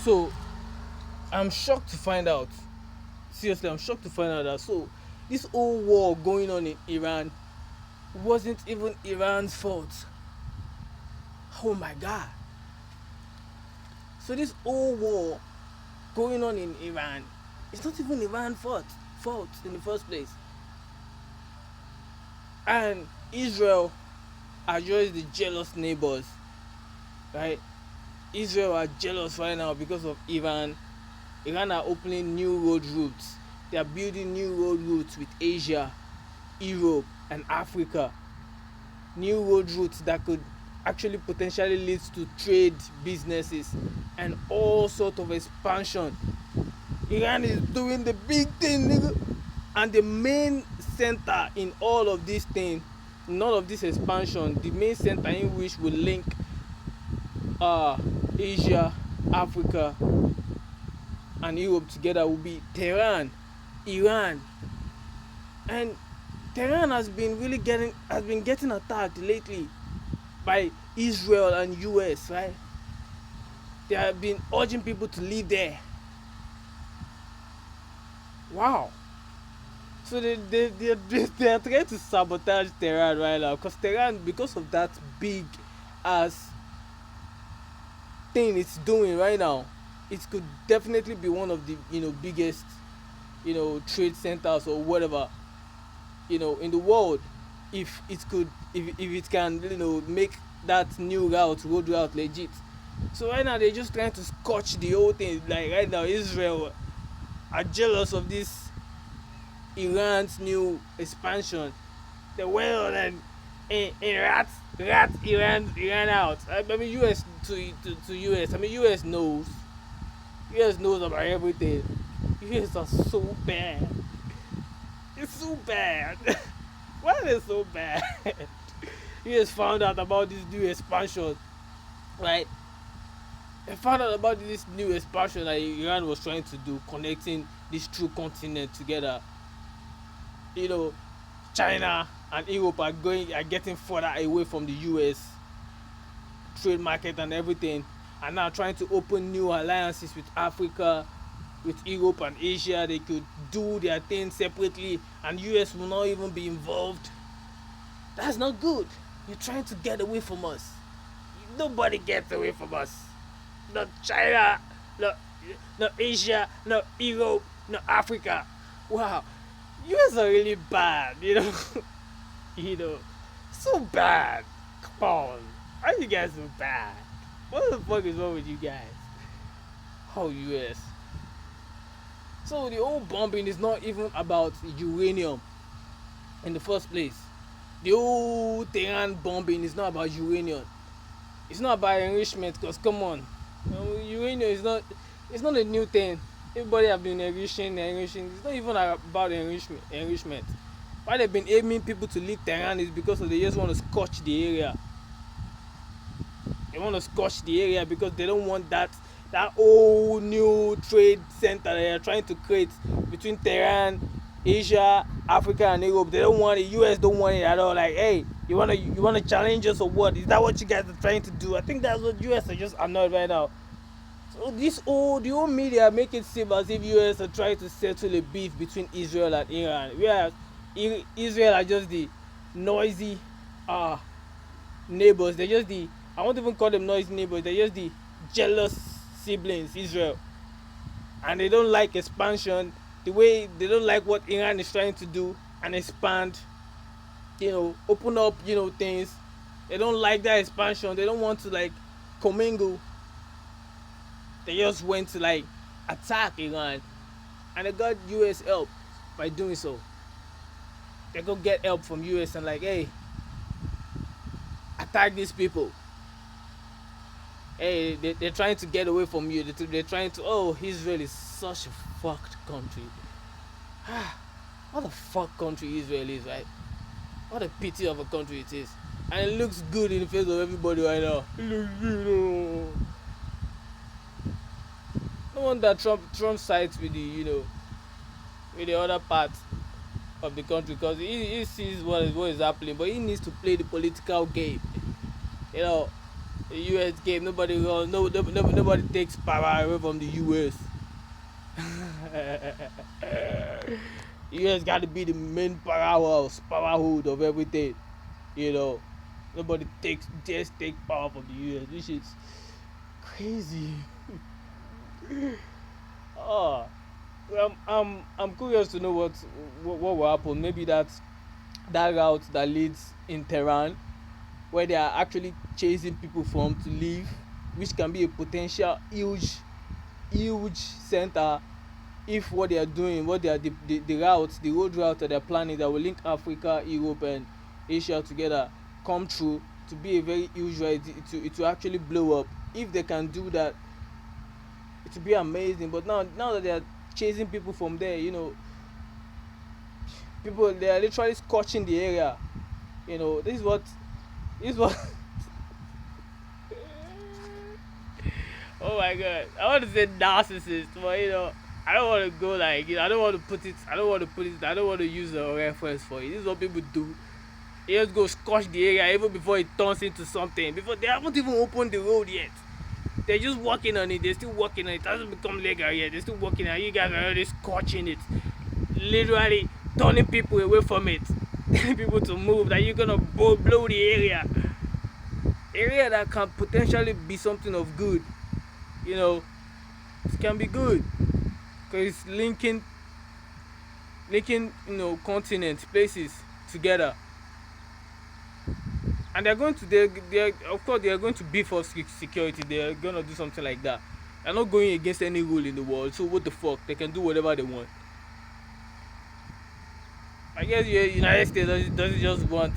So I'm shocked to find out. Seriously, I'm shocked to find out that this whole war going on in Iran wasn't even Iran's fault. Oh my god. So this whole war going on in Iran, it's not even Iran's fault in the first place. And Israel are just the jealous neighbors, right? Israel are jealous right now because of Iran. Iran are opening new road routes. They are building new road routes with Asia, Europe, and Africa. New road routes that could actually potentially lead to trade, businesses, and all sort of expansion. Iran is doing the big thing, nigga. And the main center in all of this thing, in all of this expansion, the main center in which will link uh, Asia, Africa, and Europe together will be Tehran, Iran. And Tehran has been getting attacked lately by Israel and US, right? They have been urging people to leave there. Wow. So they are trying to sabotage Tehran right now, because Tehran, because of that big ass thing it's doing right now, it could definitely be one of the biggest trade centers or whatever in the world, if it could, if it can make that new road route legit. So right now they're just trying to scotch the whole thing. Like right now, Israel are jealous of this Iran's new expansion. They went on and rat Iran out. I mean, US to US. I mean, US knows about everything. US are so bad. It's so bad. Why are they so bad? US found out about this new expansion, right? They found out about this new expansion that Iran was trying to do, connecting this two continent together. You know, China and Europe are getting further away from the US trade market and everything, and now trying to open new alliances with Africa, with Europe and Asia. They could do their thing separately, and US will not even be involved. That's not good. You're trying to get away from us. Nobody gets away from us. Not China, not Asia, not Europe, not Africa. Wow, US are really bad, so bad. Come on, why are you guys so bad? What the fuck is wrong with you guys? Oh, US. So the whole bombing is not even about uranium in the first place. The whole Tehran bombing is not about uranium. It's not about enrichment, because come on, uranium is not. It's not a new thing. Everybody have been enriching. It's not even about enrichment. Why they've been aiming people to leave Tehran is because they just want to scorch the area. They want to scorch the area because they don't want that whole new trade center they are trying to create between Tehran, Asia, Africa, and Europe. They don't want it. US don't want it at all. Like, hey, you wanna challenge us or what? Is that what you guys are trying to do? I think that's what US are just annoyed right now. So the whole media make it seem as if US are trying to settle a beef between Israel and Iran, whereas Israel are just the noisy neighbors. They're just the, I won't even call them noisy neighbors. They're just the jealous siblings, Israel, and they don't like expansion. The way they don't like what Iran is trying to do and expand, open up, things. They don't like that expansion. They don't want to like commingle. They just went to like attack Iran, and they got US help by doing so. They go get help from US and like, hey, attack these people. Hey, they're trying to get away from you. They're trying to, oh, Israel is such a fucked country. What a fuck country Israel is, right? What a pity of a country it is. And it looks good in the face of everybody right now. It looks good. Oh. No wonder Trump sides with with the other part of the country, because he sees what is happening, but he needs to play the political game. The US game, nobody runs, nobody takes power away from the US. US got to be the main powerhouse, powerhood of everything. You know, nobody just take power from the US, which is crazy. Oh, I'm curious to know what will happen. Maybe that route that leads in Tehran, where they are actually chasing people from to leave, which can be a potential huge center if what they are doing, what they are the routes, the road route that they're planning that will link Africa, Europe, and Asia together come true to be a very huge ride. It will actually blow up. If they can do that, it will be amazing. But now that they are chasing people from there, people they are literally scorching the area. This is what oh my god, I want to say narcissist, but I don't want to go like I don't want to put it. I don't want to put it. I don't want to use a reference for it. This is what people do. They just go scorch the area even before it turns into something. Before they haven't even opened the road yet. They're just working on it. They're still working on it. It hasn't become legal yet. They're still working on it. You guys are already scorching it. Literally turning people away from it. Telling people to move. That you're gonna blow the area. Area that can potentially be something of good. It can be good. Because it's linking continents, places together. And they're of course they are going to beef up security. They're gonna do something like that. They're not going against any rule in the world. So what the fuck? They can do whatever they want. I guess United States doesn't just want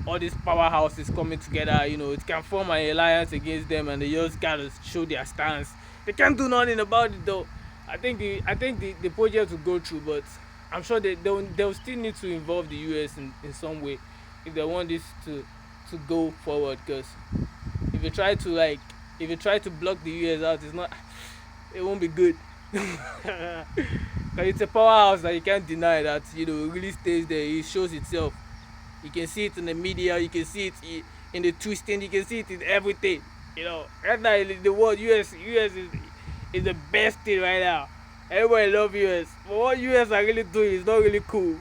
all these powerhouses coming together. It can form an alliance against them, and they just gotta show their stance. They can't do nothing about it though. I think the project will go through, but I'm sure they'll still need to involve the US in some way if they want this to go forward. Because if you try to block the US out, it won't be good. Because it's a powerhouse that you can't deny that it really stays there. It shows itself. You can see it in the media. You can see it in the twisting. You can see it in everything. Right now in the world, US is the best thing right now. Everybody love US, but what US are really doing is not really cool.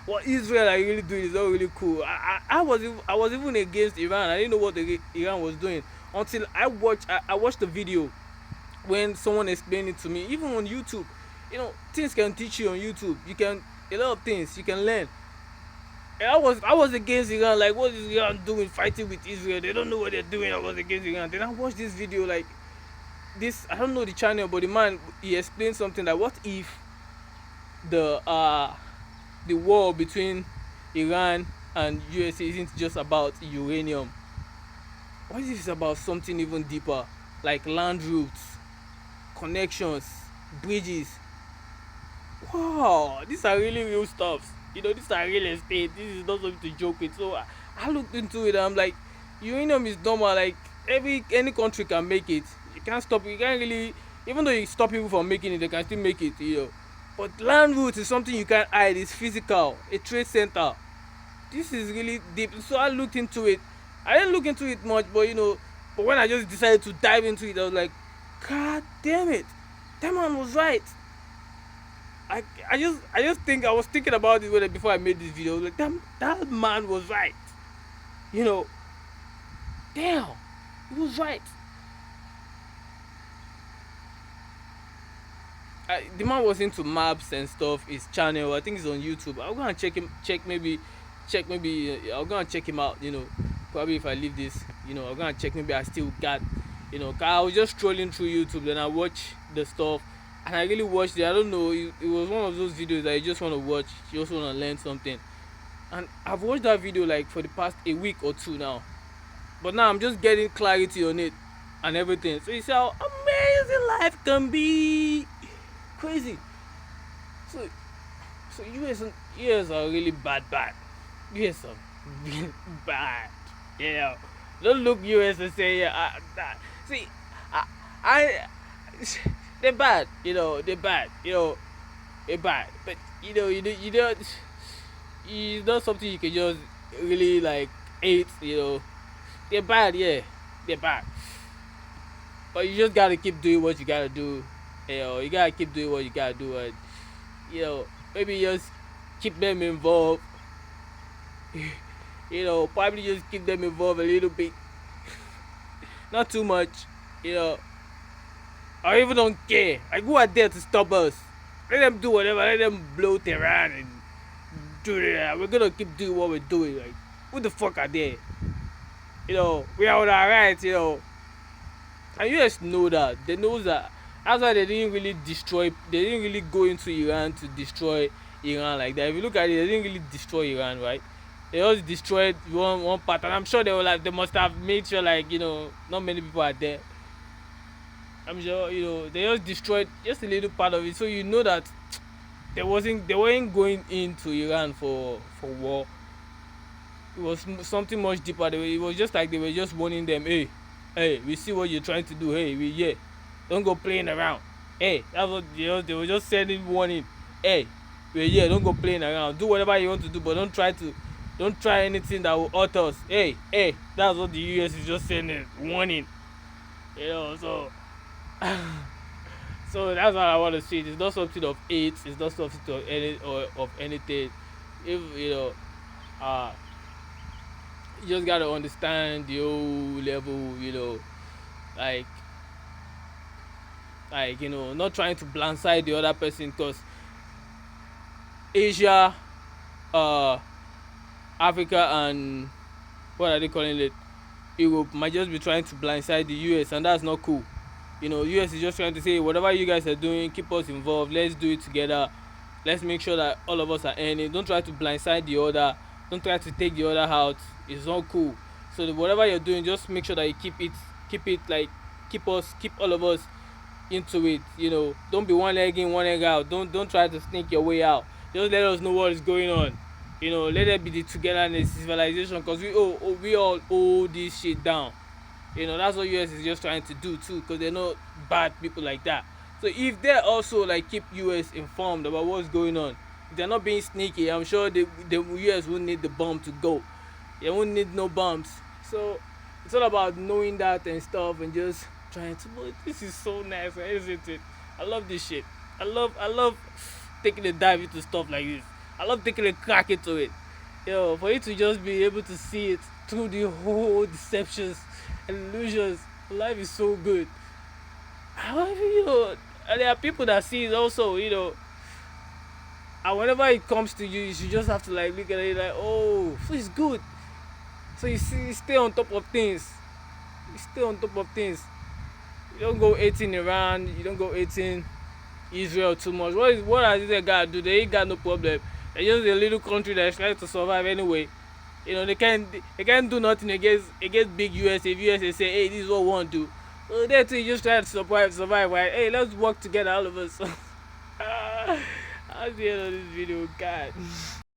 What Israel are really doing is not really cool. I was even against Iran. I didn't know what Iran was doing until I watched the video when someone explained it to me. Even on YouTube, things can teach you on YouTube. A lot of things you can learn. And I was against Iran. Like, what is Iran doing fighting with Israel? They don't know what they're doing. I was against Iran. Then I watched this video like this. I don't know the channel, but the man he explained something like, what if the war between Iran and USA isn't just about uranium? What if it's about something even deeper, like land routes, connections, bridges? Wow, these are really real stuff. These are real estate. This is not something to joke with. So I looked into it and I'm like, uranium is normal. Like any country can make it. You can't stop. You can't really, even though you stop people from making it, they can still make it. But land routes is something you can't hide. It's physical. A trade center. This is really deep. So I looked into it. I didn't look into it much, but when I just decided to dive into it, I was like, God damn it, that man was right. I just think I was thinking about it before I made this video. Like that man was right. Damn, he was right. The man was into maps and stuff. His channel, I think, it's on YouTube. I'll go and check maybe. I'll go and check him out. Probably if I leave this, I'll go and check. Maybe I still got, 'cause I was just scrolling through YouTube, then I watch the stuff, and I really watched it. I don't know. It was one of those videos that you just want to watch. You also want to learn something. And I've watched that video like for the past a week or two now. But now I'm just getting clarity on it and everything. So you see how amazing life can be. Crazy. So US are really bad. US are really bad. Don't look US and say see I they're bad. They're bad. They're bad. But you don't. It's not something you can just really like hate. They're bad, yeah. They're bad. But you just gotta keep doing what you gotta do. You gotta keep doing what you gotta do, and maybe just keep them involved. Probably just keep them involved a little bit, not too much. You know, I even don't care. Like, who are there to stop us? Let them do whatever. Let them blow Tehran and do that. We're gonna keep doing what we're doing. Like, who the fuck are they? We are on our rights. And US know that. They know that. That's why they didn't really destroy. They didn't really go into Iran to destroy Iran like that. If you look at it, they didn't really destroy Iran, right? They just destroyed one part, and I'm sure they must have made sure, like, not many people are there. I'm sure they just destroyed just a little part of it, so you know that they weren't going into Iran for war. It was something much deeper. It was just like they were just warning them, hey, we see what you're trying to do. Hey, don't go playing around. Hey, that's what they were just sending warning. Hey, we're here, don't go playing around. Do whatever you want to do, but don't try anything that will hurt us. Hey, that's what the US is just sending warning. So so that's what I want to see. It's not something of hate. It's not something of anything. If uh you just gotta understand the whole level, like not trying to blindside the other person, because Asia, Africa, and what are they calling it, Europe, might just be trying to blindside the US, and that's not cool. US is just trying to say, whatever you guys are doing, keep us involved, let's do it together, let's make sure that all of us are earning. Don't try to blindside the other, don't try to take the other out. It's not cool. So whatever you're doing, just make sure that you keep it like, keep all of us into it. Don't be one leg in, one leg out. Don't try to sneak your way out. Just let us know what is going on. Let there be the togetherness, civilization, because we all hold this shit down. That's what US is just trying to do too, because they're not bad people like that. So if they also, like, keep US informed about what's going on, if they're not being sneaky, I'm sure the US won't need the bomb to go. They won't need no bombs. So it's all about knowing that and stuff, and just trying to. But this is so nice, isn't it? I love this shit. I love taking a dive into stuff like this. I love taking a crack into it. For you to just be able to see it through the whole deceptions and illusions. Life is so good. And there are people that see it also, and whenever it comes to you, you should just have to, like, look at it like, oh, so it's good. So you stay on top of things. You don't go eating Iran. You don't go eating Israel too much. What has they got to do? They ain't got no problem. They're just a little country that's trying to survive anyway. They can't do nothing against big US. If USA say, hey, this is what we want to do, so they too just try to survive. Right? Hey, let's work together, all of us. That's the end of this video, God.